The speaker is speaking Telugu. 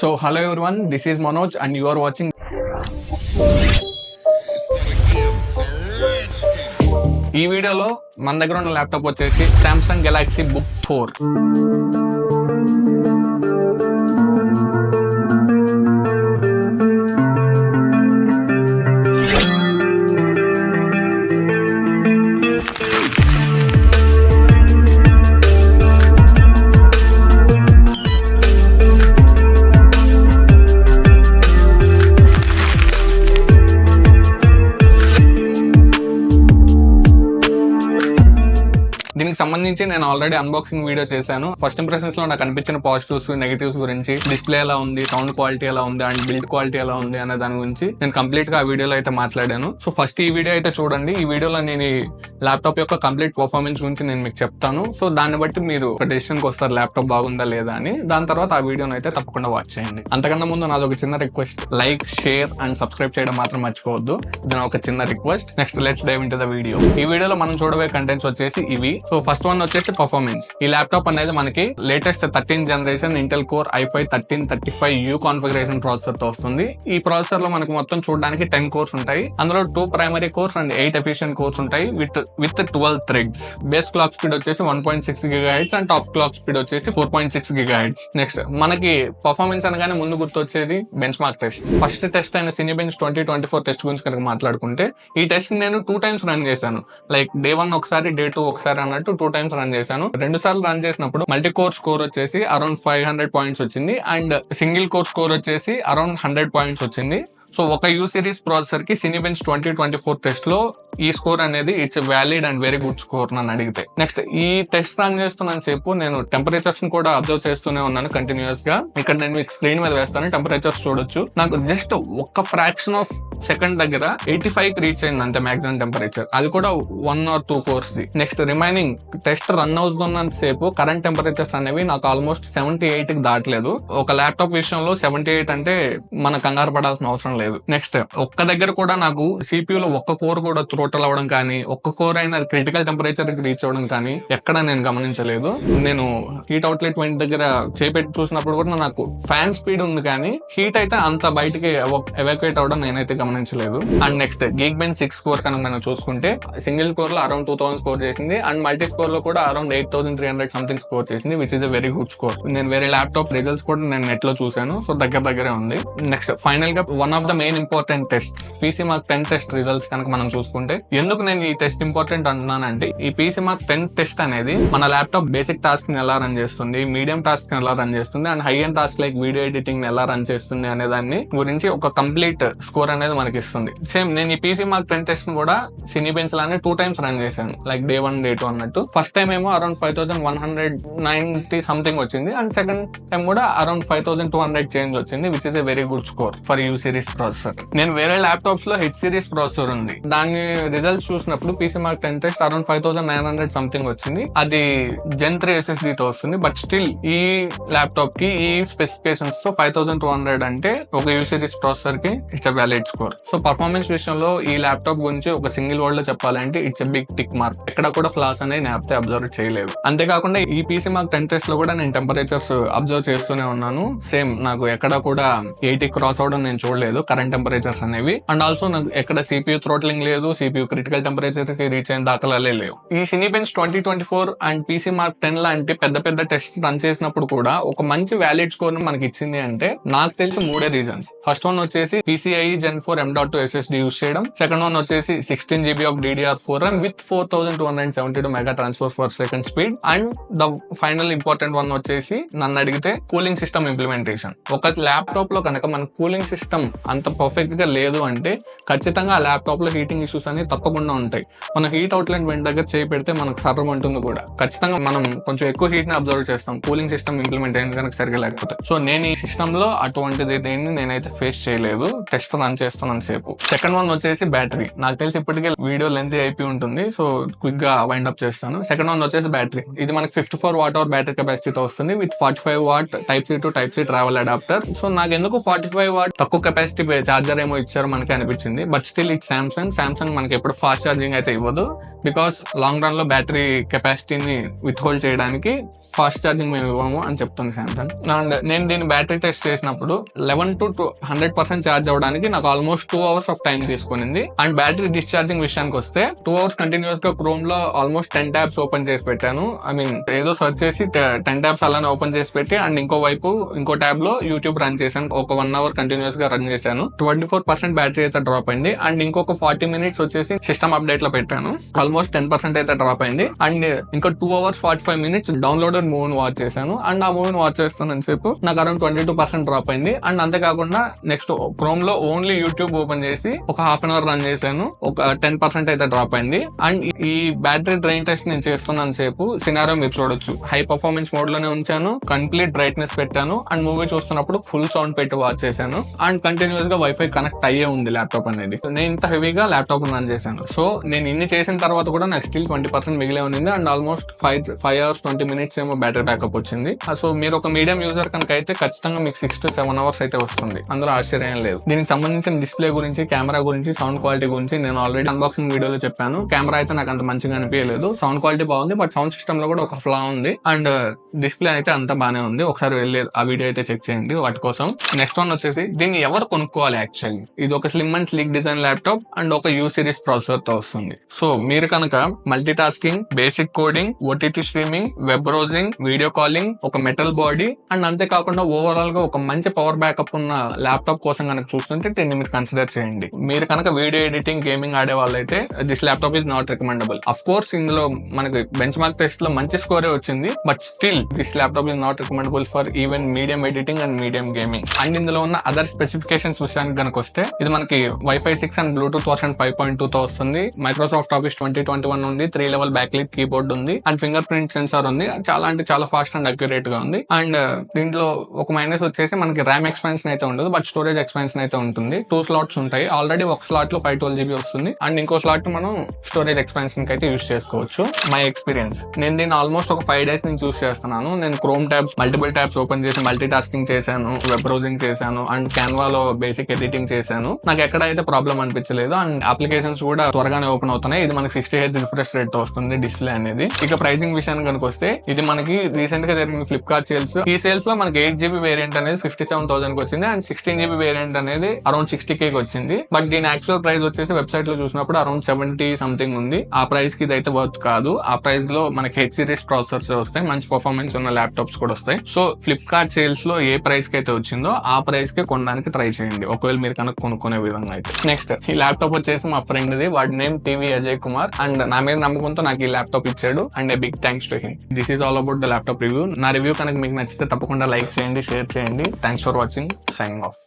So hello everyone, this is Manoj and you are watching. ఈ వీడియోలో మన దగ్గర ఉన్న ల్యాప్టాప్ వచ్చేసి Samsung Galaxy Book 4. దీనికి సంబంధించి నేను ఆల్రెడీ అన్బాక్సింగ్ వీడియో చేశాను. ఫస్ట్ ఇంప్రెషన్స్ లో నాకు అనిపించిన పాజిటివ్స్ నెగటివ్స్ గురించి, డిస్ప్లే ఎలా ఉంది, సౌండ్ క్వాలిటీ ఎలా ఉంది అండ్ బిల్డ్ క్వాలిటీ ఎలా ఉంది అనే దాని గురించి నేను కంప్లీట్ గా ఆ వీడియోలో అయితే మాట్లాడాను. సో ఫస్ట్ ఈ వీడియో అయితే చూడండి. ఈ వీడియోలో నేను ఈ ల్యాప్టాప్ యొక్క కంప్లీట్ పర్ఫార్మెన్స్ గురించి నేను మీకు చెప్తాను. సో దాన్ని బట్టి మీరు ఒక డెసిషన్ కి వస్తారు ల్యాప్టాప్ బాగుందా లేదా అని. దాని తర్వాత ఆ వీడియోని అయితే తప్పకుండా వాచ్ చేయండి. అంతకన్నా ముందు నాది ఒక చిన్న request, like, share and subscribe చేయడం మాత్రం మర్చిపోవద్దు. ఇది ఒక చిన్న request. Next let's dive into the video. ఈ వీడియోలో మనం చూడబోయే కంటెంట్స్ వచ్చేసి ఇవి. సో ఫస్ట్ వన్ వచ్చేసి పర్ఫార్మెన్స్. ఈ ల్యాప్టాప్ అనేది మనకి latest 13th generation Intel core i5-1335U configuration processor తో వస్తుంది. ఈ ప్రాసెసర్ లో మనకు మొత్తం చూడడానికి 10 కోర్స్ ఉంటాయి. అందులో 2 primary cores and 8 efficient cores ఉంటాయి with 12 threads. Base clock speed వచ్చేసి 1.6 GHz and top clock speed వచ్చేసి 4.6 GHz. నెక్స్ట్ మనకి పర్ఫార్మెన్స్ అనగానే ముందు గుర్తొచ్చేది benchmark test. First test అయిన సినీబెంచ్ 2024 టెస్ట్ గురించి కనుక మాట్లాడుకుంటే, ఈ టెస్ట్ నేను 2 times రన్ చేశాను. లైక్ డే 1 ఒకసారి, డే 2 ఒకసారి అన్నట్టు 2 times రన్ చేశాను. 2 సార్లు రన్ చేసినప్పుడు మల్టీ కోర్ స్కోర్ వచ్చేసి అరౌండ్ 500 పాయింట్స్ వచ్చింది అండ్ సింగిల్ కోర్ స్కోర్ వచ్చేసి అరౌండ్ 100 పాయింట్స్ వచ్చింది. సో ఒక యూ సిరీస్ ప్రాసెసర్ కి సినీబెంచ్ 2024 టెస్ట్ లో ఈ స్కోర్ అనేది it's valid and very good score నన్ను అడిగితే. నెక్స్ట్ ఈ టెస్ట్ రన్ చేస్తున్నాను సేపు నేను టెంపరేచర్స్ ని కూడా అబ్జర్వ్ చేస్తూనే ఉన్నాను కంటిన్యూస్ గా. ఇక్కడ నేను మీకు స్క్రీన్ మీద వేస్తాను, టెంపరేచర్స్ చూడొచ్చు. నాకు జస్ట్ ఒక్క ఫ్రాక్షన్ ఆఫ్ సెకండ్ దగ్గర 85 కి రీచ్ అయింది అంతే మాక్సిమం టెంపరేచర్. అది కూడా 1 or 2 కోర్స్ ది. నెక్స్ట్ రిమైనింగ్ టెస్ట్ రన్ అవుతున్నంత సేపు కరెంట్ టెంపరేచర్స్ అనేవి నాకు ఆల్మోస్ట్ 78 కి దాటలేదు. ఒక ల్యాప్టాప్ విషయంలో 78 అంటే మన కంగారు పడాల్సిన అవసరం లేదు. నెక్స్ట్ ఒక్క దగ్గర కూడా నాకు CPU లో ఒక్క కోర్ కూడా థ్రోటల్ అవ్వడం కానీ, ఒక్క కోర్ అయినా క్రిటికల్ టెంపరేచర్ కి రీచ్ అవ్వడం కానీ ఎక్కడ నేను గమనించలేదు. నేను హీట్ అవుట్లెట్ వెంట దగ్గర చేపెట్టి చూసినప్పుడు కూడా నాకు ఫ్యాన్ స్పీడ్ ఉంది కానీ హీట్ అయితే అంత బయటికి ఎవాక్యుయేట్ అవ్వడం నేనైతే గమనించలేదు. And next geek bench 6 core కనుక మనం చూసుకుంటే సింగిల్ కోర్ లో అరౌండ్ 2000 స్కోర్ చేసింది అండ్ మల్టీ స్కోర్ లో కూడా అరౌండ్ 8300 సంథింగ్ స్కోర్ చేసింది, which is a very good score. నేను వేరే ల్యాప్టాప్ రిజల్ట్స్ కూడా నేను నెట్ లో చూసాను. సో దగ్గరే ఉంది. నెక్స్ట్ ఫైనల్ గా one of the main important test PC Mark 10 test results కనుక మనం చూసుకుంటే, ఎందుకు నేను ఈ టెస్ట్ ఇంపార్టెంట్ అంటున్నానంటే, ఈ PC Mark 10 టెస్ట్ అనేది మన ల్యాప్టాప్ బేసిక్ టాస్క్ ని ఎలా రన్ చేస్తుంది, మీడియం టాస్క్ ని ఎలా రన్ చేస్తుంది and high end task like video editing ని ఎలా రన్ చేస్తుంది అనే దాన్ని గురించి ఒక కంప్లీట్ స్కోర్ అనేది మనకి ఇస్తుంది. సేమ్ నేను ఈ PC Mark 10 టెస్ట్ ని కూడా సినీబెంచ్ లానే 2 times రన్ చేశాను, లైక్ డే 1 డే 2 అన్నట్టు. ఫస్ట్ టైం ఏమో అరౌండ్ 5190 సంథింగ్ వచ్చింది అండ్ సెకండ్ టైం కూడా అరౌండ్ 5200 చేంజ్ వచ్చింది, which is a very good score for you series processor. నేను వేరే ల్యాప్టాప్స్ లో H సిరీస్ ప్రాసెసర్ ఉంది, దాని రిజల్ట్స్ చూసినప్పుడు PC Mark 10 test around 5900 something వచ్చింది. అది Gen 3 SSD తో వస్తుంది. బట్ స్టిల్ ఈ ల్యాప్టాప్ కి ఈ స్పెసిఫికేషన్స్ తో 5200 అంటే ఒక యూ సిరీస్ ప్రాసెసర్ కి it's a valid score. So performance విషయంలో ఈ ల్యాప్టాప్ గురించి ఒక సింగిల్ వర్డ్ లో చెప్పాలంటే it's a big tick mark. ఎక్కడ కూడా ఫ్లాస్ అనేది నేను అయితే అబ్జర్వ్ చేయలేదు. అంతేకాకుండా ఈ PC Mark 10 టెస్ట్ లో కూడా నేను టెంపరేచర్స్ అబ్జర్వ్ చేస్తూనే ఉన్నాను. సేమ్ నాకు ఎక్కడ కూడా 80 క్రాస్ అవడం నేను చూడలేదు కరెంట్ టెంపరేచర్స్ అనేవి. అండ్ ఆల్సో నాకు ఎక్కడ CPU థ్రోట్లింగ్ లేదు, CPU క్రిటికల్ టెంపరేచర్ కి రీచ్ అయిన దాఖలాలే లేవు. ఈ సినీబెంచ్ 2024 అండ్ PC Mark 10 లాంటి పెద్ద టెస్ట్ రన్ చేసినప్పుడు కూడా ఒక మంచి వ్యాలిడ్ స్కోర్ మనకి ఇచ్చింది అంటే నాకు తెలిసి 3 రీజన్స్. ఫస్ట్ వన్ వచ్చేసి PCIe Gen 4 M.2 SSD use చేయడం. సెకండ్ వన్ వచ్చేసి 16 GB of DDR4 and with 4272 mega transfer per second speed. And the final important one వచ్చేసి నన్ను అడిగితే కూలింగ్ సిస్టమ్ ఇంప్లిమెంటేషన్. ఒక ల్యాప్టాప్ లో కనుక మన కూలింగ్ సిస్టమ్ అంత పర్ఫెక్ట్ గా లేదు అంటే ఖచ్చితంగా ఆ ల్యాప్టాప్ లో హీటింగ్ ఇష్యూస్ అనేవి తప్పకుండా ఉంటాయి. మనం హీట్ అవుట్లెట్ వెంట దగ్గర చేయి పెడితే మనకు సర్రం ఉంటుంది కూడా. ఖచ్చితంగా మనం కొంచెం ఎక్కువ హీట్ ని అబ్జర్వ్ చేస్తాం కూలింగ్ సిస్టమ్ ఇంప్లిమెంట్ అయిన కనుక సరిగా లేకపోతే. సో నేను ఈ సిస్టమ్ లో అటువంటిది దేన్ని నేనైతే ఫేస్ చేయలేదు టెస్ట్ రన్ చేస్తూ చేస్తున్నాను సేపు. సెకండ్ వన్ వచ్చేసి బ్యాటరీ. నాకు తెలిసి ఇప్పటికే వీడియో లెంత్ అయిపోయి ఉంటుంది, సో క్విక్ గా వైండ్ అప్ చేస్తాను. సెకండ్ వన్ వచ్చేసి బ్యాటరీ. ఇది మనకి 54 వాట్ బ్యాటరీ కెపాసిటీతో వస్తుంది with 45 watt type C to type C travel adapter. So నాకు ఎందుకు 45 వాట్ తక్కువ కెపాసిటీ చార్జర్ ఏమో ఇచ్చారు మనకి అనిపించింది. బట్ స్టిల్ ఇట్ సామ్సంగ్ మనకి ఎప్పుడు ఫాస్ట్ ఛార్జింగ్ అయితే ఇవ్వదు, బికాస్ లాంగ్ రన్ లో బ్యాటరీ కెపాసిటీని విత్ హోల్డ్ చేయడానికి ఫాస్ట్ ఛార్జింగ్ మేము ఇవ్వము అని చెప్తుంది సామ్సంగ్. అండ్ నేను దీని బ్యాటరీ టెస్ట్ చేసినప్పుడు 11 to 100% ఛార్జ్ అవడానికి నాకు ఆల్మోస్ట్ 2 hours ఆఫ్ టైం తీసుకునింది. అండ్ బ్యాటరీ డిశ్చార్జింగ్ విషయానికి వస్తే 2 hours కంటిన్యూస్ గా క్రోమ్ లో ఆల్మోస్ట్ 10 tabs ఓపెన్ చేసి పెట్టాను. ఐ మీన్ ఏదో సర్చ్ చేసి 10 tabs అలానే ఓపెన్ చేసి పెట్టి అండ్ ఇంకో ట్యాబ్ లో యూట్యూబ్ రన్ చేశాను. ఒక 1 hour కంటిన్యూస్ గా రన్ చేశాను. 24% బ్యాటరీ అయితే డ్రాప్ అయింది. అండ్ ఇంకొక 40 minutes వచ్చేసి సిస్టమ్ అప్డేట్ లో పెట్టాను. ఆల్మోస్ట్ 10% అయితే డ్రాప్ అయింది. అండ్ ఇంకా 2 hours 45 minutes డౌన్లోడెడ్ మూవీని వాచ్ చేశాను. అండ్ ఆ మూవీని వాచ్ చేస్తున్నంత సేపు నాకు అరౌండ్ 22% డ్రాప్ అయింది. అండ్ అంతేకాకుండా నెక్స్ట్ క్రోమ్ లో ఓన్లీ యూట్యూబ్ ఓపెన్ చేసి ఒక హాఫ్ అన్ అవర్ రన్ చేశాను. ఒక 10% అయితే డ్రాప్ అయింది. అండ్ ఈ బ్యాటరీ డ్రైన్ టెస్ట్ నేను చేస్తున్నంత సేపు సినారియో మీరు చూడొచ్చు, హై పర్ఫార్మెన్స్ మోడ్ లోనే ఉంచాను, కంప్లీట్ బ్రైట్నెస్ పెట్టాను. అండ్ మూవీ చూస్తున్నప్పుడు ఫుల్ సౌండ్ పెట్టి వాచ్ చేశాను. అండ్ కంటిన్యూస్ గా వైఫై కనెక్ట్ అయ్యే ఉంది ల్యాప్టాప్ అనేది. నేను ఇంత హెవీగా ల్యాప్టాప్ రన్ చేశాను. సో నేను ఇన్ని చేసిన తర్వాత కూడా నాకు స్టిల్ 20% మిగిలే ఉంది. అండ్ ఆల్మోస్ట్ 5 hours 20 minutes ఏమో బ్యాటరీ బ్యాకప్ వచ్చింది. సో మీరు ఒక మీడియం యూజర్ కనుక అయితే ఖచ్చితంగా మీకు 6 to 7 hours అయితే వస్తుంది. అందులో ఆశ్చర్యం లేదు. దీనికి సంబంధించిన డిస్ప్లే గురించి, కెమెరా గురించి, సౌండ్ క్వాలిటీ గురించి నేను ఆల్రెడీ అన్బాక్సింగ్ వీడియోలో చెప్పాను. కెమెరా అయితే నాకు అంత మంచిగా అనిపించలేదు. సౌండ్ క్వాలిటీ బాగుంది, బట్ సౌండ్ సిస్టమ్ లో కూడా ఒక ఫ్లా ఉంది. అండ్ డిస్ప్లే అయితే అంతా బానే ఉంది. ఒకసారి వెళ్ళి ఆ వీడియో అయితే చెక్ చేయండి వాటి కోసం. నెక్స్ట్ వన్ వచ్చేసి దీన్ని ఎవరు కొనుక్కోవాలి యాక్చువల్లీ. ఇది ఒక slim and sleek design laptop and ఒక యూ సిరీస్ ప్రాసెసర్ తో వస్తుంది. సో మీరు కనుక multitasking, basic coding, OTT streaming, web browsing, video calling, ఒక మెటల్ బాడీ అండ్ అంతేకాకుండా ఓవరాల్ గా ఒక మంచి పవర్ బ్యాకప్ ఉన్న ల్యాప్టాప్ కోసం కనుక చూస్తుంటే దీన్ని మీరు కన్సిడర్ చేయండి. మీరు కనుక వీడియో ఎడిటింగ్, గేమింగ్ ఆడే వాళ్ళైతే this laptop is not recommendable. Of course ఇందులో మనకి బెంచ్ మార్క్ టెస్ట్ లో మంచి స్కోరే వచ్చింది, but still this laptop is not recommendable for even medium editing and medium gaming. And ఇందులో ఉన్న అదర్ స్పెసిఫికేషన్స్ విషయానికి కనుక వస్తే ఇది మనకి వైఫై 6 అండ్ బ్లూటూత్ వర్షన్ 5.2 తో వస్తుంది. మైక్రోసాఫ్ట్ ఆఫీస్ 2021 ఉంది. 3 level బ్యాక్లిట్ కీబోర్డ్ ఉంది. అండ్ ఫింగర్ ప్రింట్ సెన్సార్ ఉంది. చాలా అంటే చాలా ఫాస్ట్ అండ్ అక్యురేట్ గా ఉంది. అండ్ దీంట్లో ఒక మైనస్ వచ్చేసి మనకి ర్యామ్ ఎక్స్పాన్షన్ అయితే ఉండదు, బట్ స్టోరేజ్ ఎక్స్పాన్షన్ అయితే ఉంటుంది. 2 slots ఉంటాయి. ఆల్రెడీ ఒక స్లాట్ లో 512 GB వస్తుంది. అండ్ ఇంకో స్లాట్ మనం స్టోరేజ్ ఎక్స్పాన్షన్ కి అయితే యూస్ చేసుకోవచ్చు. మై ఎక్స్పీరియన్స్, నేను దీన్ని ఆల్మోస్ట్ ఒక 5 days నుంచి యూస్ చేస్తున్నాను. నేను chrome tabs, multiple tabs open చేసి మల్టీ టాస్కింగ్ చేశాను, వెబ్ బ్రౌజింగ్ చేశాను అండ్ క్యాన్వాలో బేసిక్ ఎడిటింగ్ చేశాను. నాకు ఎక్కడైతే ప్రాబ్లం అనిపించలేదు. అండ్ అప్లికేషన్స్ కూడా త్వరగానే ఓపెన్ అవుతున్నాయి. ఇది మనకి 60 Hz రిఫ్రెష్ రేట్ తో వస్తుంది డిస్ప్లే అనేది. ఇక ప్రైసింగ్ విషయానికి కనుక వస్తే ఇది మనకి రీసెంట్ గా జరిగిన ఫ్లిప్కార్ట్ సేల్స్, ఈ సేల్స్ లో మనకి 8 GB వేరియంట్ అనేది 57,000 కి వచ్చింది. అండ్ 16 GB వేరియంట్ అనేది అరౌండ్ 60K కి వచ్చింది. బట్ దీని యాక్చువల్ ప్రైస్ వచ్చేసి వెబ్సైట్ లో చూసినప్పుడు అరౌండ్ 70 something ఉంది. ఆ ప్రైస్ కి ఇది అయితే వర్త్ కాదు. ఆ ప్రైస్ లో మనకి హెచ్ సిరీస్ ప్రాసెసర్స్ వస్తాయి, మంచి పర్ఫార్మెన్స్ ఉన్న ల్యాప్టాప్స్ కూడా వస్తాయి. సో ఫ్లిప్కార్ట్ సేల్స్ లో ఏ ప్రైస్ కి అయితే వచ్చిందో ఆ ప్రైస్ కి కొనడానికి ట్రై చేయండి, ఒకవేళ మీరు కనుక కొనుక్కునే విధంగా అయితే. నెక్స్ట్ ఈ ల్యాప్టాప్ వచ్చేసి మా ఫ్రెండ్ ది, వాడి name TV Ajay Kumar. And నా మీద నమ్మకంతో నాకు ఈ ల్యాప్టాప్ ఇచ్చాడు. And big thanks to him. This is all about the laptop review. నా రివ్యూ కనుక మీకు నచ్చితే తప్పకుండా లైక్ చేయండి, షేర్ చేయండి. Thanks for watching. Signing of.